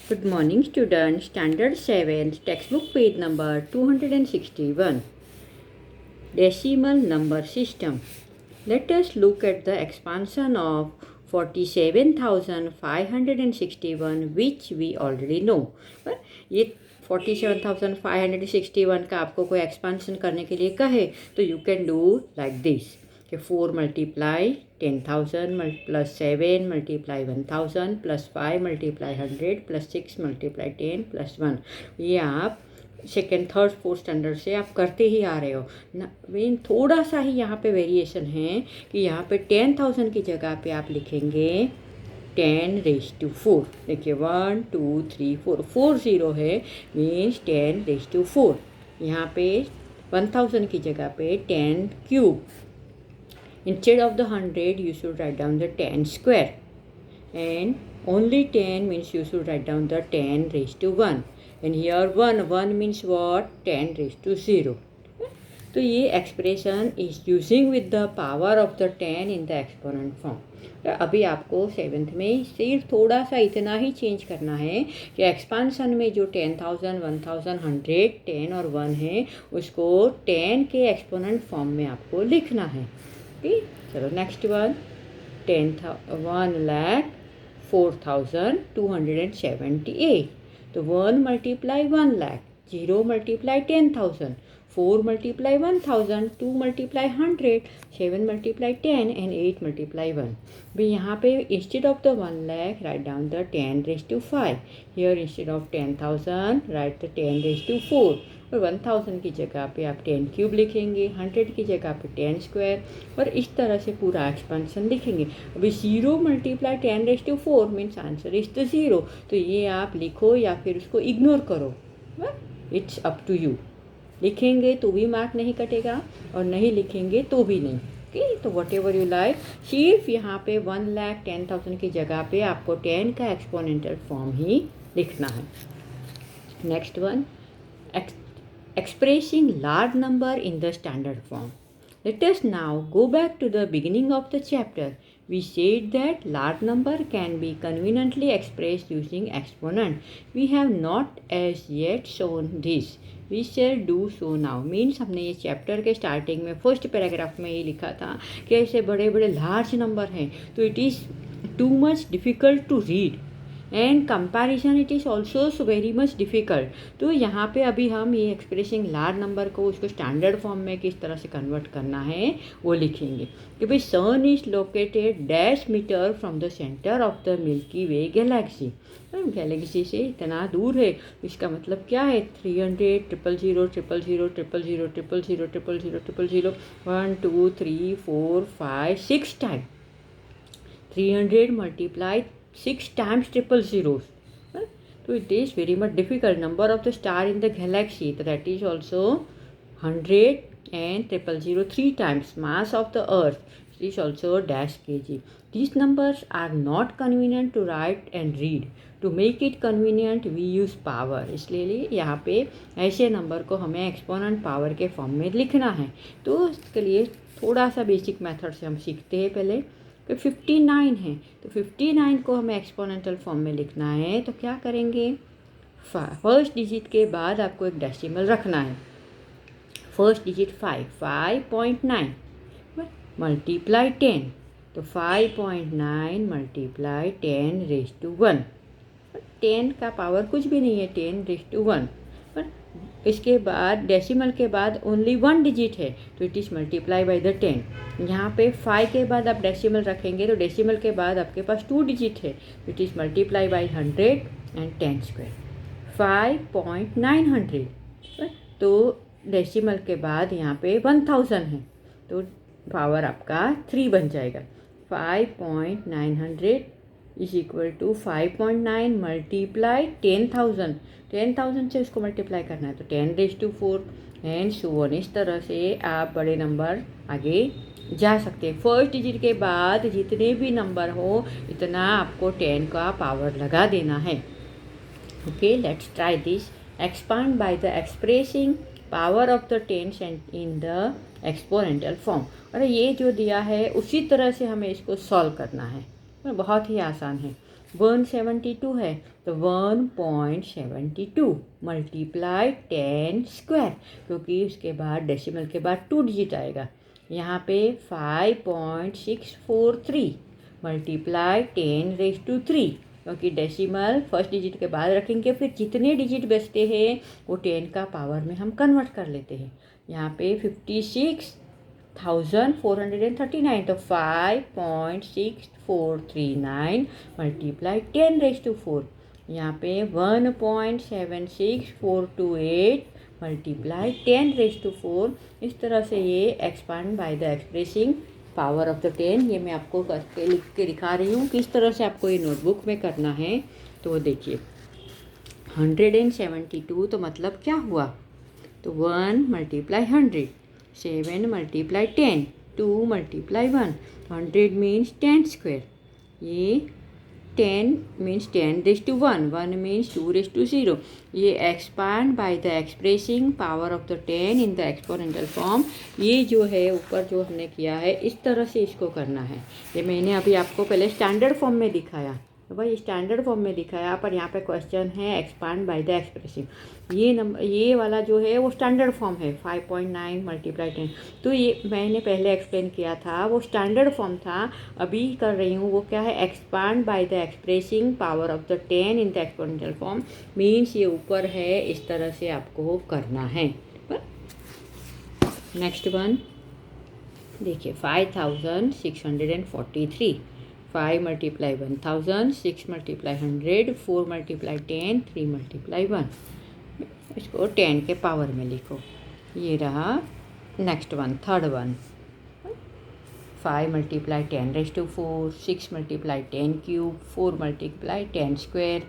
Good morning, students. Standard 7, textbook page number 261. Decimal number system. Let us look at the expansion of 47,561 which we already know. पर ये 47,561 का आपको कोई expansion करने के लिए कहे तो you can do like this कि 4 multiply 10,000 plus 7 multiply 1,000 plus 5 multiply 100 plus 6 multiply 10 plus 1. ये आप सेकेंड थर्ड फोर्थ स्टैंडर्ड से आप करते ही आ रहे हो ना. मीन थोड़ा सा ही यहाँ पे वेरिएशन है कि यहाँ पे 10,000 की जगह पे आप लिखेंगे 10⁻⁴. देखिए 1 2 3 4 4 0 है मीन्स 10⁻⁴. यहाँ पे 1,000 की जगह पे 10 cube. Instead of the 100, you should write down the 10 square. And only 10 means you should write down the 10⁻1. And here 1 means what? 10⁻0. तो ये expression is using with the power of the 10 in the exponent form. अभी आपको 7th में सिर्फ थोड़ा सा इतना ही change करना है कि एक्सपांशन में जो 10,000 1,000 100 10 और 1 है उसको 10 के एक्सपोनेंट फॉर्म में आपको लिखना है. ठीक, चलो नेक्स्ट वन. 1,04,278. तो 1 multiply 1 lakh, 0 multiply 10,000, 4 multiply 1,000, 2 multiply 100, 7 multiply 10 and 8 multiply 1. भी यहाँ पे instead of the 1 lakh write down the 10⁵. Here instead of 10,000 right the 10⁴. और 1,000 की जगह पे आप 10 क्यूब लिखेंगे, 100 की जगह पे 10 स्क्वायर और इस तरह से पूरा एक्सपेंशन लिखेंगे. अभी 0 multiply 10⁴ means answer is the 0. तो ये आप लिखो या फिर उसको इग्नोर करो, इट्स अप टू यू. लिखेंगे तो भी मार्क नहीं कटेगा और नहीं लिखेंगे तो भी नहीं. ओके, तो वट एवर यू लाइक. सिर्फ यहाँ पे 1,10,000 की जगह पे आपको 10 का एक्सपोनेंशियल फॉर्म ही लिखना है. Next one, expressing large number in the standard form. Let us now go back to the beginning of the chapter. We said that large number can be conveniently expressed using exponent. We have not as yet shown this. We shall do so now. Means हमने ये chapter के starting में first paragraph में ही लिखा था कि ऐसे बड़े बड़े लार्ज नंबर हैं तो it is too much difficult to read and comparison it is also very much difficult. तो यहाँ पे अभी हम ये एक्सप्रेसिंग लार्ज नंबर को उसको स्टैंडर्ड फॉर्म में किस तरह से कन्वर्ट करना है वो लिखेंगे कि भाई sun is located dash metre from the centre of the milky way galaxy. Galaxy से इतना दूर है, इसका मतलब क्या है? 300 000 000 000 000 000 1 2 3 4 5 6 time. 300 multiply 6 times 000. So it is very much difficult. Number of the star in the galaxy, that is also 100 and 000 3 times. Mass of the earth is also dash kg. These numbers are not convenient to write and read. To make it convenient we use power. इसलिए यहाँ पे ऐसे number को हमें exponent power के form में लिखना है. तो इसके लिए थोड़ा सा बेसिक मेथड से हम सीखते हैं. पहले कि 59 है तो 59 को हमें एक्सपोनेंशियल फॉर्म में लिखना है. तो क्या करेंगे? फर्स्ट डिजिट के बाद आपको एक डेसिमल रखना है. First digit 5.9 multiply 10. तो 5.9 मल्टीप्लाई 10⁻1. 10 का पावर कुछ भी नहीं है, 10⁻1. इसके बाद डेसिमल के बाद ओनली 1 डिजिट है तो it is multiply by the 10. यहाँ पे 5 के बाद आप डेसिमल रखेंगे तो डेसिमल के बाद आपके पास 2 डिजिट है तो it is multiply by 100 and 10 square. 5.900. तो डेसिमल के बाद यहाँ पे 1000 है तो पावर आपका 3 बन जाएगा. 5.900 इज इक्वल टू 5.9 मल्टीप्लाई 10,000. 10,000 से उसको मल्टीप्लाई करना है तो 10⁻4 एंड सो ऑन. इस तरह से आप बड़े नंबर आगे जा सकते हैं. फर्स्ट डिजिट के बाद जितने भी नंबर हो इतना आपको 10 का पावर लगा देना है. Okay, let's try this. Expand by the expressing power of the 10 in the exponential form. और ये जो दिया है उसी तरह से हमें इसको सॉल्व करना है. बहुत ही आसान है. 172 है तो 1.72 मल्टीप्लाई 10 स्क्वायर, क्योंकि उसके बाद डेसिमल के बाद 2 डिजिट आएगा। यहाँ पे 5.643 मल्टीप्लाई 10⁻3, क्योंकि डेसिमल फर्स्ट डिजिट के बाद रखेंगे, फिर जितने डिजिट बचते हैं वो 10 का पावर में हम कन्वर्ट कर लेते हैं। यहाँ पे 56,439 तो 5.6439 मल्टीप्लाई 10⁻4, यहाँ पे 1.76428 मल्टीप्लाई 10⁻4। इस तरह से ये expand by the expressing power of the 10, ये मैं आपको करके लिख के दिखा रही हूँ किस तरह से आपको ये नोटबुक में करना है। तो देखिए 172 तो मतलब क्या हुआ, तो 1 multiply 100, 7 multiply 10, 2 multiply 1, 100 means 10 square, ये 10 मीन्स 10⁻1, 1 मीन्स 2⁻0। ये expand by the expressing power of the 10 in the exponential form. ये जो है ऊपर जो हमने किया है इस तरह से इसको करना है। ये मैंने अभी आपको पहले स्टैंडर्ड फॉर्म में दिखाया, तो भाई स्टैंडर्ड फॉर्म में दिखाया, पर यहाँ पे क्वेश्चन है एक्सपांड बाय द एक्सप्रेसिंग। ये वाला जो है वो स्टैंडर्ड फॉर्म है 5.9 मल्टीप्लाई 10, तो ये मैंने पहले एक्सप्लेन किया था, वो स्टैंडर्ड फॉर्म था। अभी कर रही हूँ वो क्या है, expand by the expressing power of the 10 in the exponential form, means ये ऊपर है, इस तरह से आपको करना है। नेक्स्ट वन देखिए 5643, 5 मल्टीप्लाई 1000, 6 मल्टीप्लाई 100, 4 मल्टीप्लाई 10, 3 मल्टीप्लाई 1, इसको 10 के पावर में लिखो। ये रहा next one, third one 5 multiply 10⁻4, 6 multiply 10 cube, 4 multiply 10 square,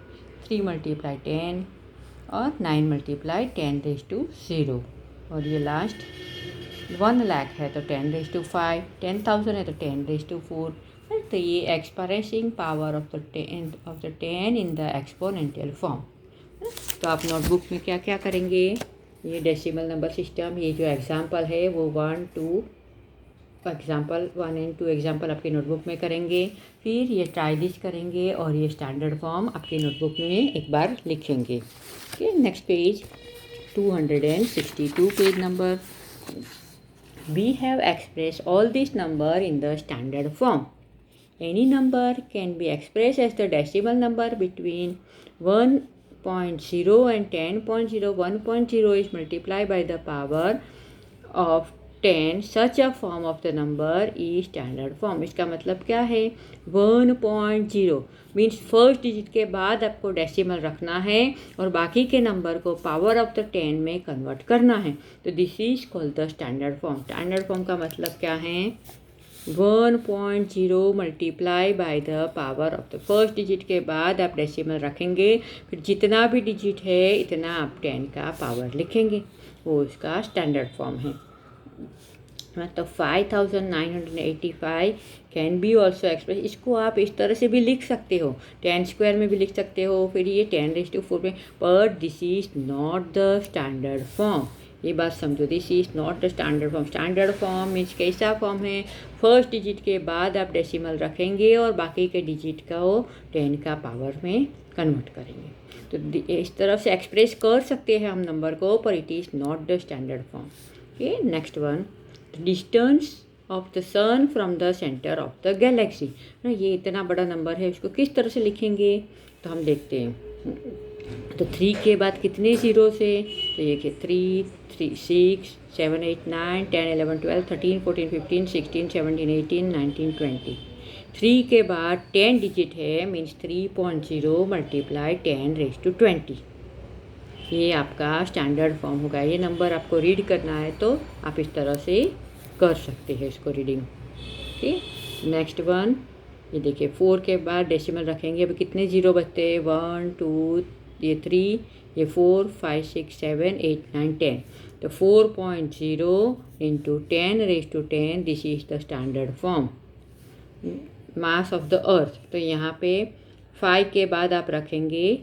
3 multiply 10 और 9 मल्टीप्लाई 10⁻0। और ये लास्ट 1 लाख है तो 10⁻5, 10,000 है तो 10⁻4। तो ये expressing power of the 10 in the exponential form. तो आप नोटबुक में क्या क्या करेंगे, ये डेसिमल नंबर सिस्टम, ये जो एग्जांपल है वो 1, 2 एग्जांपल 1 एंड 2 एग्जांपल आपके नोटबुक में करेंगे, फिर ये ट्राई दिस करेंगे और ये स्टैंडर्ड फॉर्म आपके नोटबुक में एक बार लिखेंगे। Okay, next page 262 page number. We have expressed all this number in the standard form. Any number can be expressed as the decimal number between 1.0 and 10.0. 1.0 is multiplied by the power of 10. Such a form of the number is standard form. इसका मतलब क्या है, 1.0 means first digit के बाद आपको decimal रखना है और बाकी के नंबर को पावर ऑफ द 10 में कन्वर्ट करना है, तो this is called the standard form. Standard form का मतलब क्या है, 1.0 multiply by the power of the first digit के बाद आप डेसिमल रखेंगे, फिर जितना भी डिजिट है इतना आप 10 का पावर लिखेंगे, वो उसका स्टैंडर्ड फॉर्म है। तो 5985 कैन बी ऑल्सो एक्सप्रेस, इसको आप इस तरह से भी लिख सकते हो, 10 स्क्वायर में भी लिख सकते हो, फिर ये 10⁻4 में, but this is not the standard form. ये बात समझो, this is not the standard form. Standard form means कैसा फॉर्म है, फर्स्ट डिजिट के बाद आप डेसिमल रखेंगे और बाकी के डिजिट को 10 का पावर में कन्वर्ट करेंगे, तो इस तरह से एक्सप्रेस कर सकते हैं हम नंबर को, पर it is not the standard form. Okay, next one, distance of the sun from the centre of the galaxy. ना ये इतना बड़ा नंबर है, उसको किस तरह से लिखेंगे, तो हम देखते हैं। तो 3 के बाद कितने ज़ीरो से, तो ये कि 3, 6, 7, 8, 9, 10, 11, 12, 13, 14, 15, 16, 17, 18, 19, 20। 3 के बाद 10 डिजिट है, मीन्स 3.0 मल्टीप्लाई 10⁻20। ये आपका स्टैंडर्ड फॉर्म होगा। ये नंबर आपको रीड करना है तो आप इस तरह से कर सकते हैं इसको रीडिंग। ठीक, नेक्स्ट वन, ये देखिए 4 के बाद डेसिमल रखेंगे, अभी कितने ज़ीरो बचते हैं, 1, 2, ये 3, ये 4, 5, 6, 7, 8, 9, 10। तो 4.0 into 10⁻10, this is the standard form. Mass of the earth, तो यहाँ पे 5 के बाद आप रखेंगे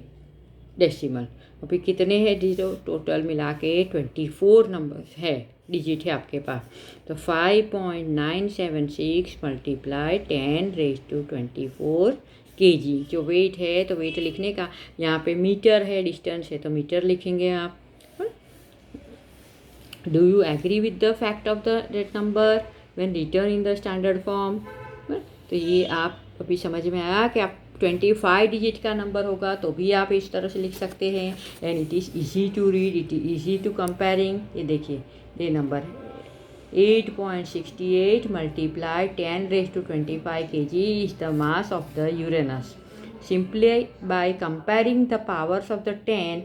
डेसिमल, अभी कितने हैं जीरो, टोटल मिला के 24 नंबर्स है, डिजिट है आपके पास। तो 5.976 मल्टीप्लाई 10⁻24, kg। जो वेट है तो वेट लिखने का, यहाँ पे मीटर है, डिस्टेंस है तो मीटर लिखेंगे आप। Do you agree with the fact of the that number when return in the standard form. तो ये आप अभी समझ में आया कि आप 25 डिजिट का नंबर होगा तो भी आप इस तरह से लिख सकते हैं। And it is easy to read, it is easy to comparing. ये देखिए ये नंबर है 8.68 multiply 10 raised to 25 kg is the mass of the Uranus. Simply by comparing the powers of the 10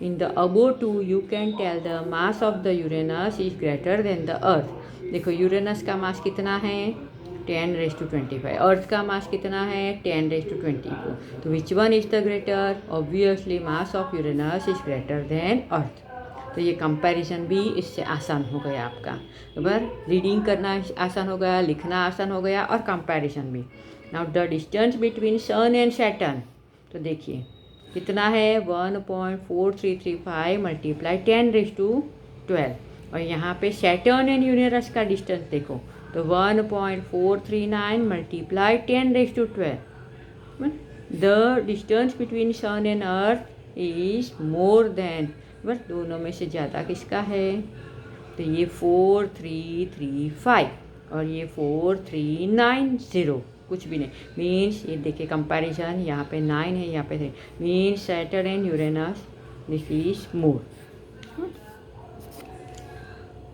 in the above two, you can tell the mass of the Uranus is greater than the Earth. देखो Uranus का मास कितना है 10 raised to 25, अर्थ का मास कितना है 10 raised to 24. तो which one is the greater? Obviously mass of Uranus is greater than Earth. तो ये कंपैरिजन भी इससे आसान हो गया आपका। बराबर, रीडिंग करना आसान हो गया, लिखना आसान हो गया और कंपैरिजन भी। Now the distance between sun and Saturn, तो देखिए कितना है 1.4335 मल्टीप्लाई 10 raised to 12। और यहाँ पे सैटर्न एंड यूरेनस का डिस्टेंस देखो तो 1.439 multiply 10 raised to 12। The distance between sun and earth is more than, बस दोनों में से ज़्यादा किसका है? तो ये 4335 और ये 4390, कुछ भी नहीं। मीन्स ये देखिए कंपैरिजन, यहाँ पे 9 है, यहाँ पे 3, means Saturn and Uranus this is more.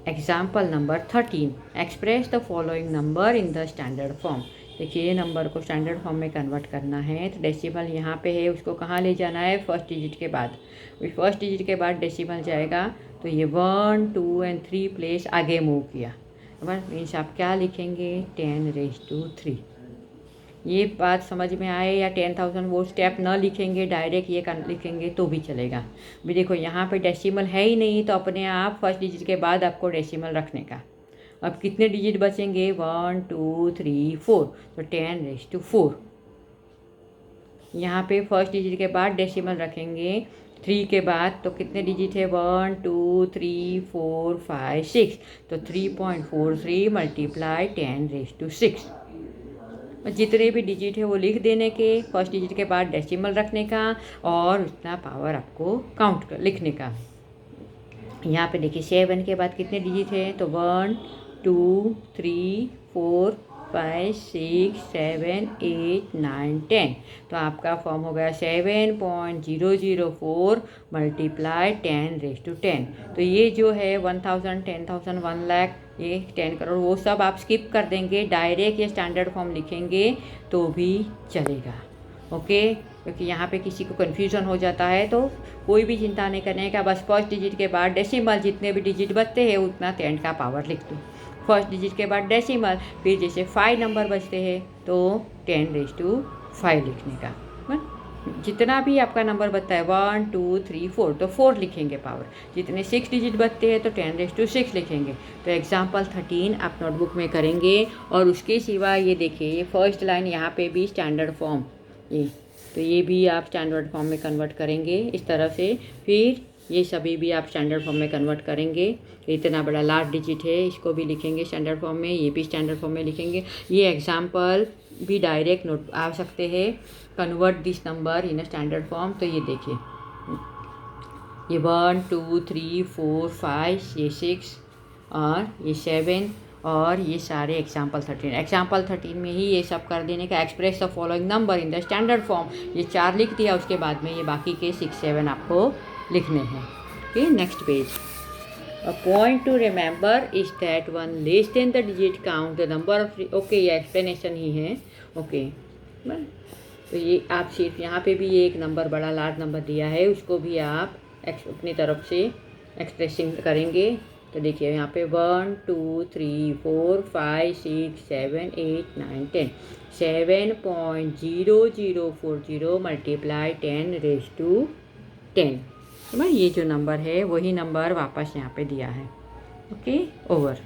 Example number 13, express the following number in the standard form. देखिए नंबर को स्टैंडर्ड फॉर्म में कन्वर्ट करना है तो डेसिमल यहाँ पे है, उसको कहाँ ले जाना है? फर्स्ट डिजिट के बाद। फर्स्ट डिजिट के बाद डेसिमल जाएगा तो ये 1, 2 एंड 3 प्लेस आगे मूव किया। मीन्स आप क्या लिखेंगे 10 raised to 3। ये बात समझ में आए या 10,000 वो स्टेप न लिखेंगे, डायरेक्ट ये लिखेंगे तो भी चलेगा। भी देखो यहाँ पे डेसिमल है ही नहीं तो अपने आप फर्स्ट डिजिट के बाद आपको डेसिमल रखने का। अब कितने डिजिट बचेंगे 1, 2, 3, 4, तो 10 raised to 4। यहाँ पे फर्स्ट डिजिट के बाद डेसिमल रखेंगे 3 के बाद, तो कितने डिजिट है 1, 2, 3, 4, 5, 6, तो 3.43 मल्टीप्लाई 10 raised to 6। जितने भी डिजिट है वो लिख देने के, फर्स्ट डिजिट के बाद डेसिमल रखने का और उतना पावर आपको काउंट कर लिखने का। यहाँ पे देखिए 7 के बाद कितने डिजिट है तो 1, 2, 3, 4, 5, 6, 7, 8, 9, 10। तो आपका फॉर्म हो गया 7.004 मल्टीप्लाई 10 raised to 10। तो ये जो है 1000, 10,000, 1 लाख, ये 10 करोड़, वो सब आप स्किप कर देंगे, डायरेक्ट ये स्टैंडर्ड फॉर्म लिखेंगे तो भी चलेगा। ओके, क्योंकि यहाँ पे किसी को कन्फ्यूज़न हो जाता है तो कोई भी चिंता नहीं करने का, बस फर्स्ट डिजिट के बाद डेसिमल, जितने भी डिजिट बचते हैं उतना 10 का पावर लिख दो। फर्स्ट डिजिट के बाद डेसिमल, फिर जैसे 5 नंबर बचते हैं तो 10 raised to 5 लिखने का। जितना भी आपका नंबर बचता है 1, 2, 3, 4, तो 4 लिखेंगे पावर। जितने 6 डिजिट बचते हैं तो 10 raised to 6 लिखेंगे। तो एग्जाम्पल 13 आप नोटबुक में करेंगे। और उसके सिवा ये देखिए ये फर्स्ट लाइन यहाँ पे भी स्टैंडर्ड फॉर्म, ये तो ये भी आप स्टैंडर्ड फॉर्म में कन्वर्ट करेंगे इस तरह से। फिर ये सभी भी आप स्टैंडर्ड फॉर्म में कन्वर्ट करेंगे। इतना बड़ा लार्ज डिजिट है, इसको भी लिखेंगे स्टैंडर्ड फॉर्म में, ये भी स्टैंडर्ड फॉर्म में लिखेंगे। ये एग्जाम्पल भी डायरेक्ट नोट आ सकते हैं, convert this number in a standard form. तो ये देखिए ये 1, 2, 3, 4, 5, ये 6 और ये 7 और ये सारे एग्जाम्पल 13 में ही ये सब कर देने का। Express the following number in the standard form, ये 4 लिख दिया, उसके बाद में ये बाकी के 6, 7 आपको लिखने हैं। Okay, next page. A point two remember is that one less than the digit count the number of, okay ये एक्सप्लेनेशन ही है। ओके, तो ये आप सिर्फ यहाँ पे भी ये एक नंबर बड़ा लार्ज नंबर दिया है, उसको भी आप अपनी तरफ से एक्सप्रेसिंग करेंगे। तो देखिए यहाँ पे 1, 2, 3, 4, 5, 6, 7, 8, 9, 10, 7.0040 मल्टीप्लाई 10 raised to 10। तो ये जो नंबर है वही नंबर वापस यहाँ पे दिया है। Okay, over.